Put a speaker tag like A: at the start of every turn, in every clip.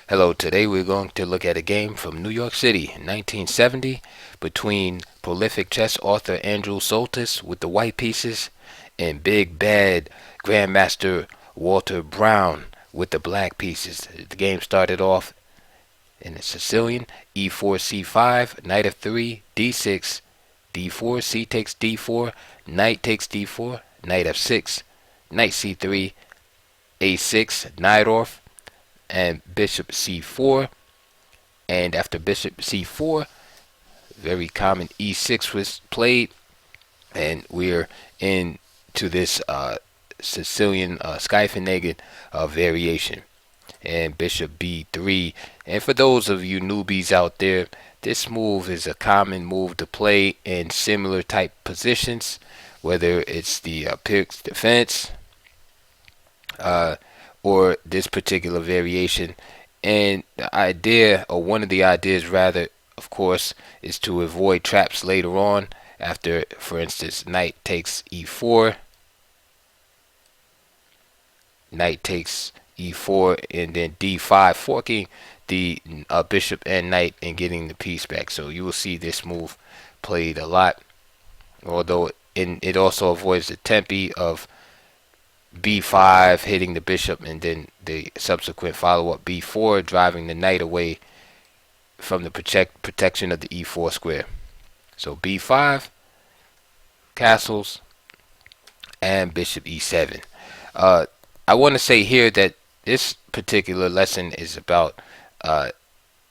A: Hello, today we're going to look at a game from New York City in 1970 between prolific chess author Andrew Soltis with the white pieces and big bad Grandmaster Walter Browne with the black pieces. The game started off in the Sicilian e4 c5, knight f3, d6, d4, c takes d4, knight takes d4, knight f6, knight c3, a6, knight off, and bishop c4. And after bishop c4, very common e6 was played, and we're into this Sicilian Skyfinagin variation. And bishop b3. And for those of you newbies out there, this move is a common move to play in similar type positions, whether it's the Pyrrhic defense or this particular variation. And the idea, or one of the ideas rather, of course, is to avoid traps later on after, for instance, knight takes e4, knight takes e4, and then d5, forking the bishop and knight and getting the piece back. So you will see this move played a lot, although it also avoids the tempi of b5 hitting the bishop and then the subsequent follow-up b4 driving the knight away from the protection of the e4 square. So b5, castles, and bishop e7. I want to say here that this particular lesson is about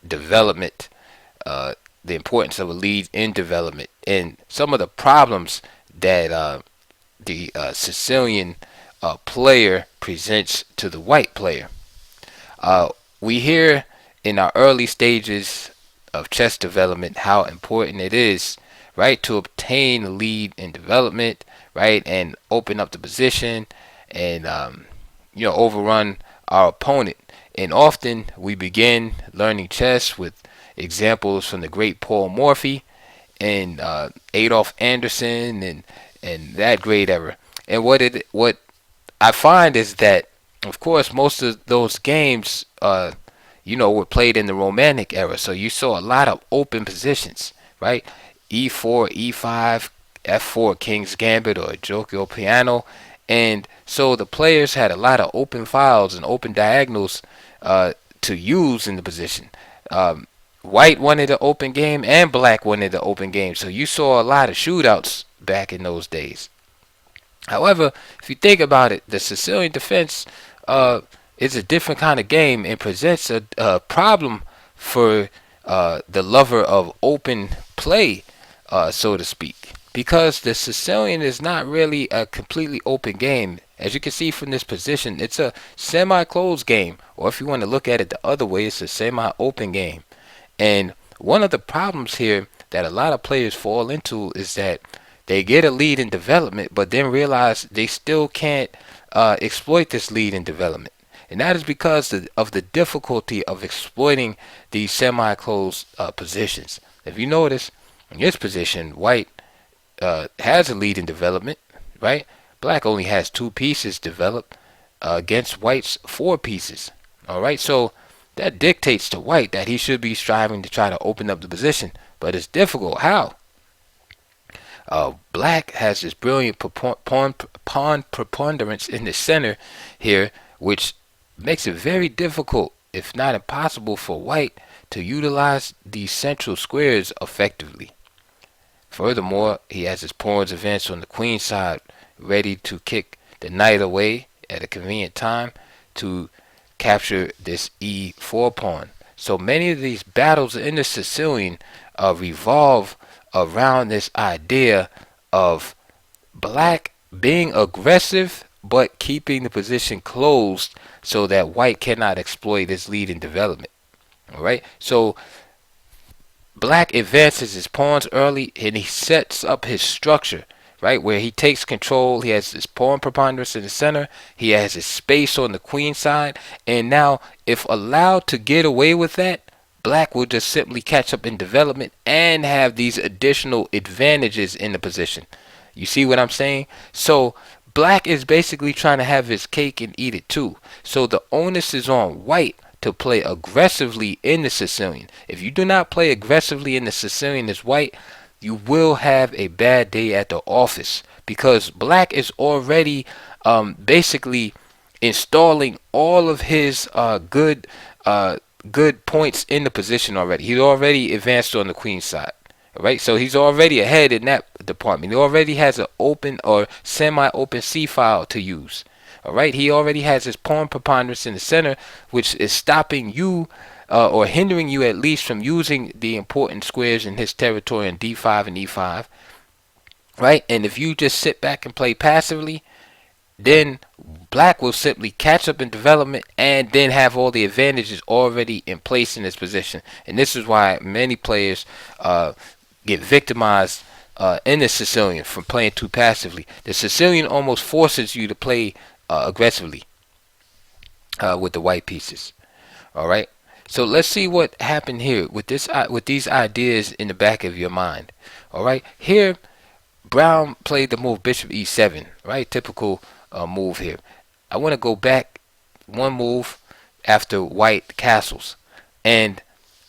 A: development, the importance of a lead in development, and some of the problems that the Sicilian player presents to the white player. We hear in our early stages of chess development how important it is, right, to obtain a lead in development, right, and open up the position and overrun our opponent. And often we begin learning chess with examples from the great Paul Morphy and Adolf Anderson and that great era. And what I find is that, of course, most of those games, were played in the Romantic era. So you saw a lot of open positions, right? E4, E5, F4, King's Gambit or Gioco Piano. And so the players had a lot of open files and open diagonals to use in the position. White wanted an open game and black wanted an open game. So you saw a lot of shootouts back in those days. However, if you think about it, the Sicilian defense is a different kind of game and presents a problem for the lover of open play, so to speak. Because the Sicilian is not really a completely open game. As you can see from this position, it's a semi-closed game. Or if you want to look at it the other way, it's a semi-open game. And one of the problems here that a lot of players fall into is that they get a lead in development, but then realize they still can't exploit this lead in development. And that is because of the difficulty of exploiting these semi-closed positions. If you notice, in this position, white has a lead in development, right? Black only has 2 pieces developed against white's 4 pieces. All right, so that dictates to white that he should be striving to try to open up the position, but it's difficult. How? Black has this brilliant pawn preponderance in the center here, which makes it very difficult, if not impossible, for white to utilize these central squares effectively. Furthermore, he has his pawns advanced on the queen side, ready to kick the knight away at a convenient time to capture this e4 pawn. So many of these battles in the Sicilian revolve around this idea of black being aggressive but keeping the position closed so that white cannot exploit his lead in development. All right, so black advances his pawns early and he sets up his structure, right, where he takes control. He has his pawn preponderance in the center, he has his space on the queen side, and now if allowed to get away with that, black will just simply catch up in development and have these additional advantages in the position. You see what I'm saying? So black is basically trying to have his cake and eat it too. So the onus is on white to play aggressively in the Sicilian. If you do not play aggressively in the Sicilian as white, you will have a bad day at the office, because black is already basically installing all of his good points in the position already. He's already advanced on the queen side. All right, so he's already ahead in that department. He already has an open or semi-open C file to use. All right, he already has his pawn preponderance in the center, which is stopping you or hindering you at least from using the important squares in his territory in D5 and E5. Right, and if you just sit back and play passively, then black will simply catch up in development and then have all the advantages already in place in this position. And this is why many players get victimized in the Sicilian from playing too passively. The Sicilian almost forces you to play aggressively with the white pieces. All right. So let's see what happened here with these ideas in the back of your mind. All right. Here, Browne played the move bishop e7. Right. Typical move here. I want to go back one move after white castles, and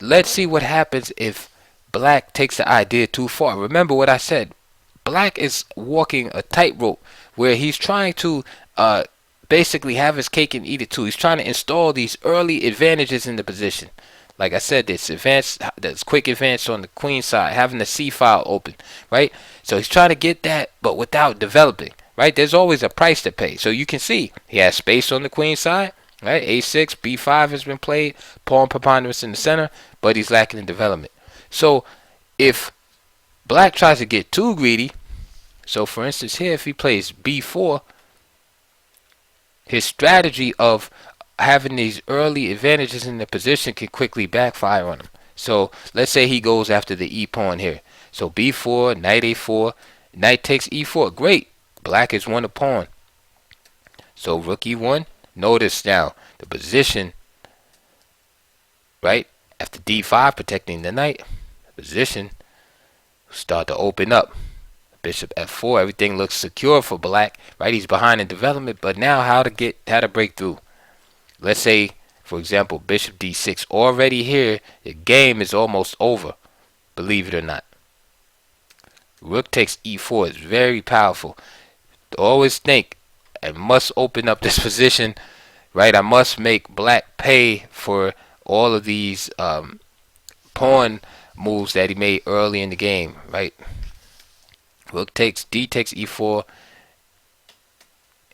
A: let's see what happens if black takes the idea too far. Remember what I said. Black is walking a tightrope where he's trying to basically have his cake and eat it too. He's trying to install these early advantages in the position. Like I said, this quick advance on the queen side, having the C file open, right? So he's trying to get that, but without developing, right? There's always a price to pay. So you can see he has space on the queen side, right? A6, B5 has been played, pawn preponderance in the center, but he's lacking in development. So if black tries to get too greedy, so for instance here, if he plays B4, his strategy of having these early advantages in the position can quickly backfire on him. So let's say he goes after the E pawn here. So B4, knight A4, knight takes E4. Great. Black has won a pawn. So rook E1. Notice now the position, right? After D5 protecting the knight, the position start to open up. Bishop F4. Everything looks secure for black, right? He's behind in development, but now how to break through. Let's say, for example, bishop D6. Already here, the game is almost over, believe it or not. Rook takes E4 is very powerful. Always think, I must open up this position, right? I must make black pay for all of these pawn moves that he made early in the game, right? Rook takes, D takes E4,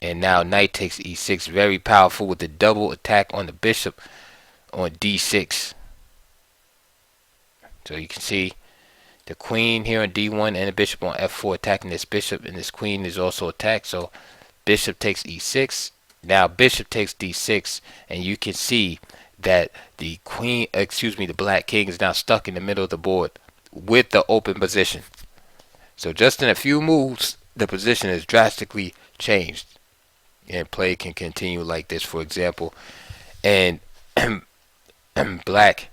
A: and now knight takes E6. Very powerful with the double attack on the bishop on D6. So you can see the queen here on D1 and the bishop on F4 attacking this bishop, and this queen is also attacked. So bishop takes E6. Now bishop takes D6, and you can see that the the black king is now stuck in the middle of the board with the open position. So just in a few moves, the position is drastically changed, and play can continue like this, for example. And black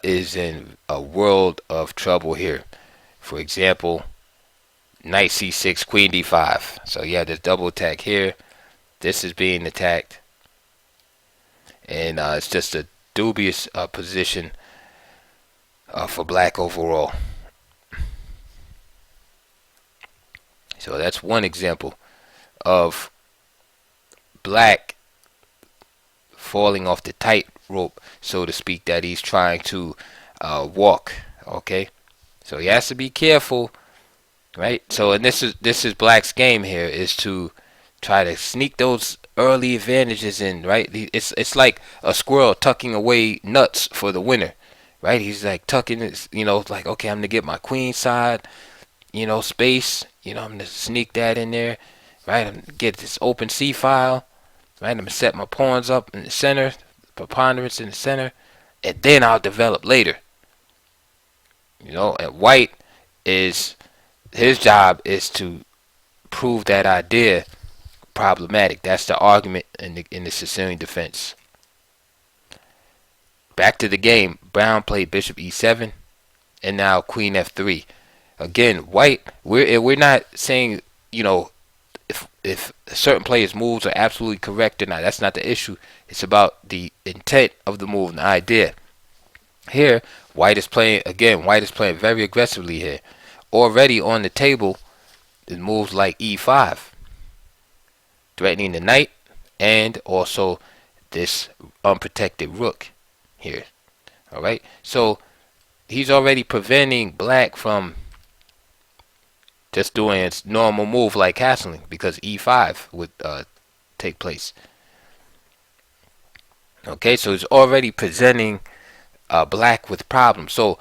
A: is in a world of trouble here. For example, knight C6, queen D5. So yeah, there's double attack here. This is being attacked, and it's just a dubious position for black overall. So that's one example of black falling off the tightrope, so to speak, that he's trying to walk. Okay, so he has to be careful, right? So, and this is black's game here, is to try to sneak those early advantages in, right? It's like a squirrel tucking away nuts for the winter, right? He's like tucking it, like, okay, I'm gonna get my queen side, space. I'm going to sneak that in there, right? I'm going to get this open C file, right? I'm going to set my pawns up in the center, preponderance in the center, and then I'll develop later. And white his job is to prove that idea problematic. That's the argument in the Sicilian defense. Back to the game. Browne played bishop E7, and now queen F3. Again, white, we're not saying, if if certain players' moves are absolutely correct or not. That's not the issue. It's about the intent of the move and the idea. Here, white is playing again. White is playing very aggressively here. Already on the table is moves like e5, threatening the knight, and also this unprotected rook here. All right, so he's already preventing black from just doing its normal move like castling, because e5 would take place. Okay, so he's already presenting black with problems. So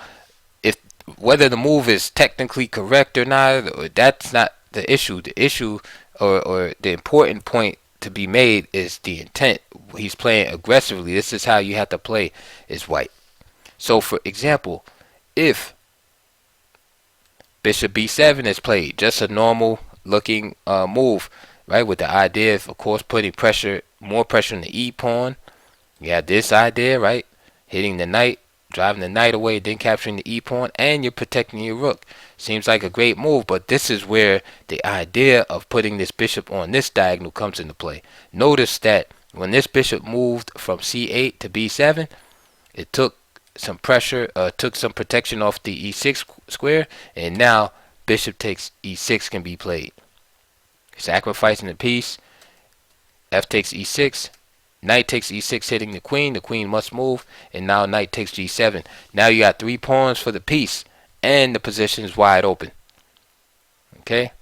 A: if whether the move is technically correct or not, or that's not the issue. The issue, or the important point to be made, is the intent. He's playing aggressively. This is how you have to play as white. So for example, if bishop b7 is played, just a normal looking move, right, with the idea of course putting pressure, more pressure on the e pawn. You have this idea, right, hitting the knight, driving the knight away, then capturing the e pawn, and you're protecting your rook. Seems like a great move, but this is where the idea of putting this bishop on this diagonal comes into play. Notice that when this bishop moved from c8 to b7, it took some pressure, took some protection off the e6 square, and now bishop takes e6 can be played. Sacrificing the piece, f takes e6, knight takes e6 hitting the queen must move, and now knight takes g7. Now you got 3 pawns for the piece, and the position is wide open. Okay?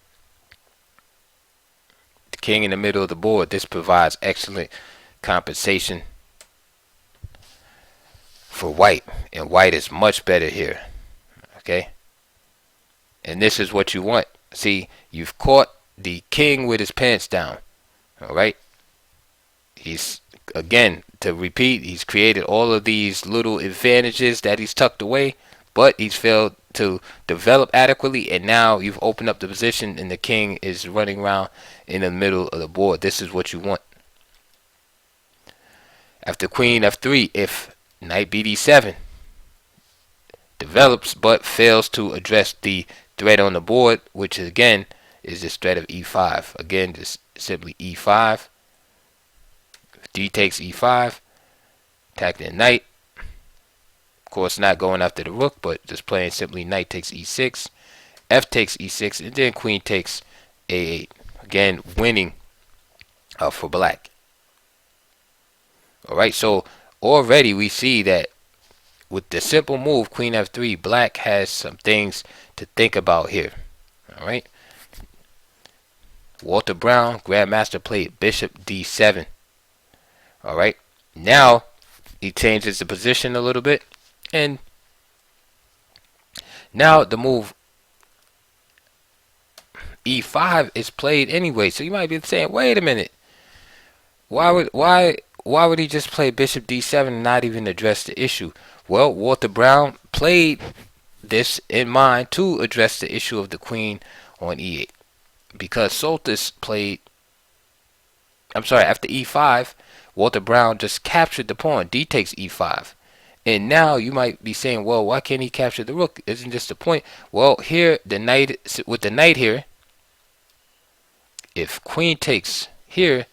A: The king in the middle of the board. This provides excellent compensation for white, and white is much better here. Okay, and this is what you want. See, you've caught the king with his pants down. All right, he's, again, to repeat, he's created all of these little advantages that he's tucked away, but he's failed to develop adequately, and now you've opened up the position and the king is running around in the middle of the board. This is what you want. After queen f3, if knight bd7 develops but fails to address the threat on the board, which again is this threat of e5. Again, just simply e5. D takes e5, attacking the knight. Of course, not going after the rook, but just playing simply knight takes e6, f takes e6, and then queen takes a8. Again, winning for black. All right, so already we see that with the simple move queen f3, black has some things to think about here. All right, Walter Browne, Grandmaster, played bishop d7. All right, now he changes the position a little bit, and now the move e5 is played anyway. So you might be saying, wait a minute, why would he just play bishop d7 and not even address the issue? Well, Walter Browne played this in mind to address the issue of the queen on e8, because Soltis played, after e5, Walter Browne just captured the pawn. D takes e5. And now you might be saying, well, why can't he capture the rook? Isn't this the point? Well, here, the knight, with the knight here, if queen takes here,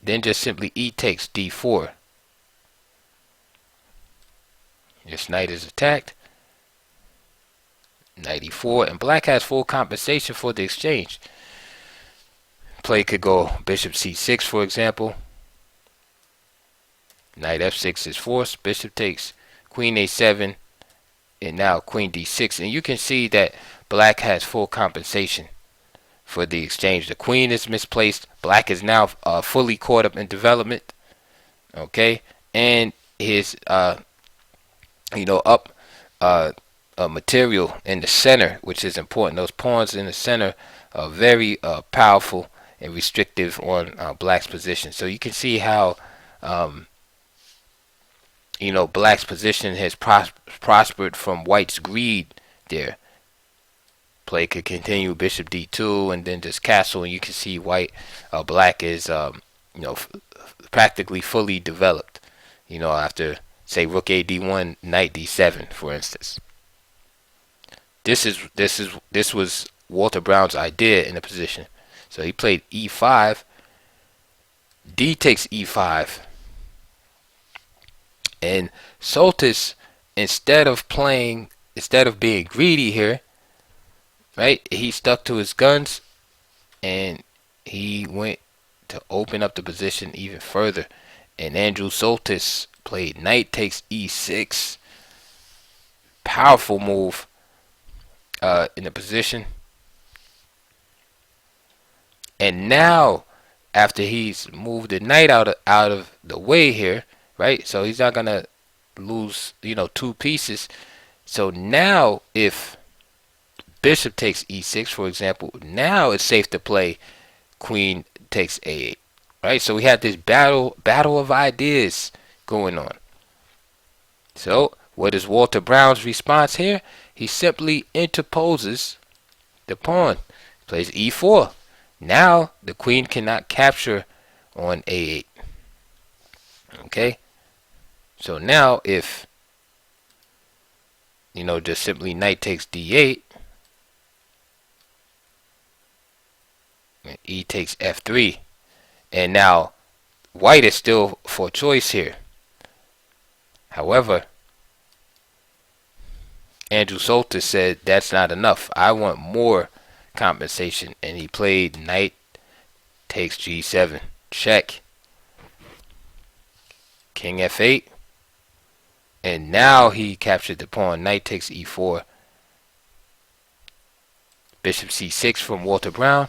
A: then just simply e takes d4. This knight is attacked. Knight e4, and black has full compensation for the exchange. Play could go bishop c6, for example. Knight f6 is forced. Bishop takes queen a7, and now queen d6. And you can see that black has full compensation for the exchange. The queen is misplaced. Black is now fully caught up in development. Okay, and his material in the center, which is important. Those pawns in the center are very powerful and restrictive on black's position. So you can see how black's position has prospered from white's greed there. Play could continue bishop d2 and then just castle, and you can see black is practically fully developed. After say rook a d1, knight d7, for instance. This was Walter Browne's idea in the position. So he played e5. D takes e5. And Soltis, instead of being greedy here, right, he stuck to his guns and he went to open up the position even further. And Andrew Soltis played knight takes e6. Powerful move in the position. And now, after he's moved the knight out of the way here, right? So he's not gonna lose, two pieces. So now, if bishop takes e6, for example, now it's safe to play queen takes a8, right? So we have this battle of ideas going on. So what is Walter Browne's response here? He simply interposes the pawn, plays e4. Now the queen cannot capture on a8. Okay, so now if just simply knight takes d8, and e takes f3, and now white is still for choice here. However, Andrew Soltis said that's not enough. I want more compensation, and he played knight takes g7, check, king f8, and now he captured the pawn. Knight takes e4, bishop c6 from Walter Browne.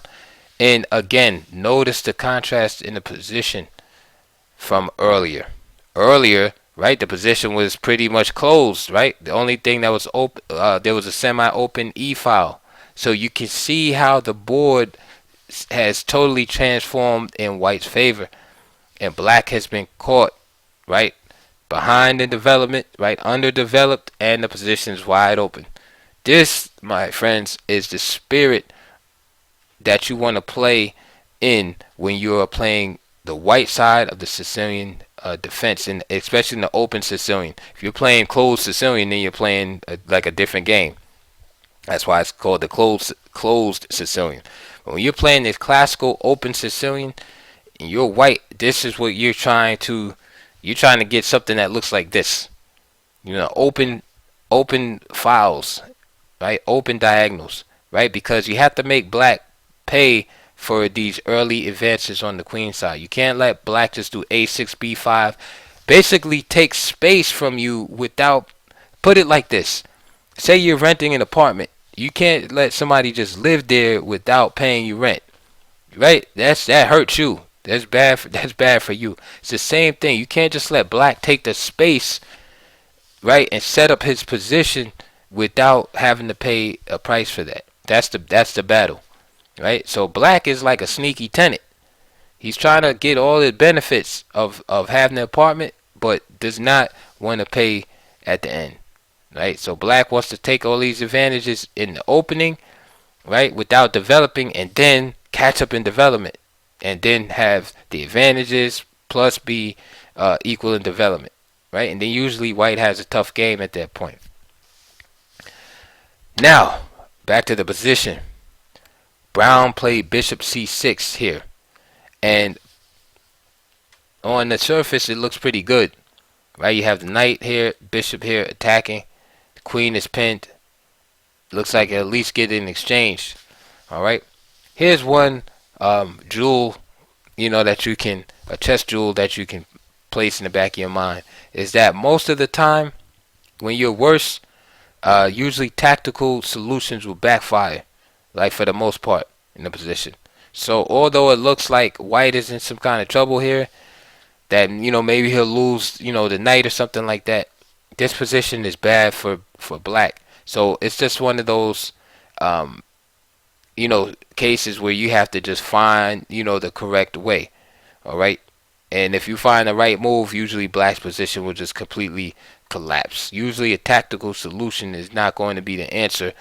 A: And again, notice the contrast in the position from earlier. Right, the position was pretty much closed, right? The only thing that was open, there was a semi-open e-file. So you can see how the board has totally transformed in white's favor, and black has been caught, right, behind in development, right, underdeveloped, and the position is wide open. This, my friends, is the spirit that you want to play in when you're playing the white side of the Sicilian defense, and especially in the open Sicilian. If you're playing closed Sicilian, then you're playing like a different game. That's why it's called the closed Sicilian. But when you're playing this classical open Sicilian and you're white, this is what you're trying to get something that looks like this. Open files, right? Open diagonals, right? Because you have to make black pay for these early advances on the queen side. You can't let black just do a6, b5. Basically take space from you without, put it like this. Say you're renting an apartment. You can't let somebody just live there without paying you rent. Right? That hurts you. That's bad for you. It's the same thing. You can't just let black take the space, right, and set up his position without having to pay a price for that. That's the battle. Right? So black is like a sneaky tenant. He's trying to get all the benefits of having the apartment, but does not want to pay at the end. Right? So black wants to take all these advantages in the opening, right, without developing, and then catch up in development, and then have the advantages plus be equal in development. Right? And then usually white has a tough game at that point. Now, back to the position. Browne played bishop c6 here, and on the surface it looks pretty good, right? You have the knight here, bishop here attacking, the queen is pinned. Looks like at least get an exchange. All right, here's one jewel, that you can, a chess jewel that you can place in the back of your mind, is that most of the time when you're worse, usually tactical solutions will backfire. Like for the most part in the position. So although it looks like white is in some kind of trouble here, that maybe he'll lose the knight or something like that, this position is bad for black. So it's just one of those cases where you have to just find the correct way. All right, and if you find the right move, usually black's position will just completely collapse. Usually a tactical solution is not going to be the answer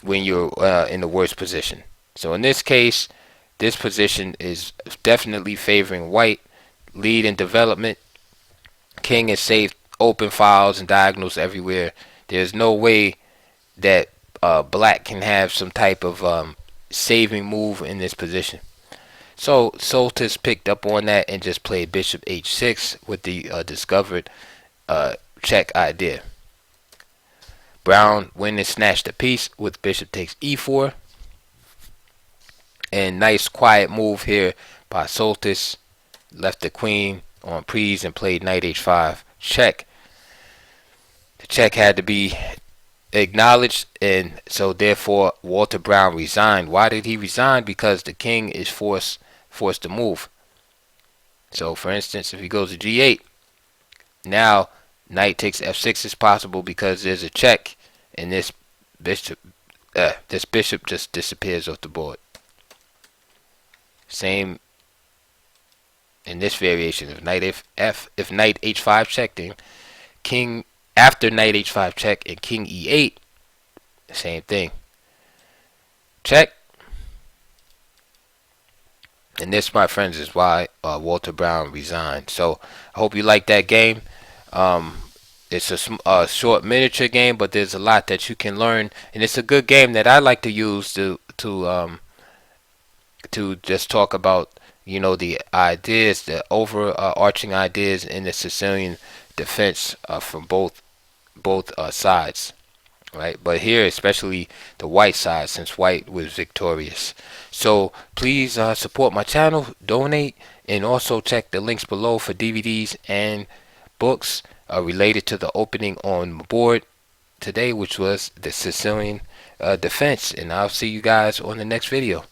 A: when you're in the worst position. So in this case, this position is definitely favoring white. Lead in development. King is safe. Open files and diagonals everywhere. There's no way that black can have some type of saving move in this position. So Soltis picked up on that and just played bishop h6 with the discovered check idea. Browne went and snatched a piece with bishop takes e4. And nice quiet move here by Soltis. Left the queen on prise and played knight h5 check. The check had to be acknowledged, and so therefore Walter Browne resigned. Why did he resign? Because the king is forced to move. So for instance, if he goes to g8, now knight takes f6 is possible because there's a check, and this bishop just disappears off the board. Same in this variation of knight if knight h5 checking, king after knight h5 check and king e8, same thing. Check. And this, my friends, is why Walter Browne resigned. So I hope you like that game. It's a short miniature game, but there's a lot that you can learn, and it's a good game that I like to use to just talk about, you know, the ideas, the overarching ideas in the Sicilian defense from both sides, right? But here, especially the white side, since white was victorious. So please support my channel, donate, and also check the links below for DVDs and books related to the opening on my board today, which was the Sicilian defense. And I'll see you guys on the next video.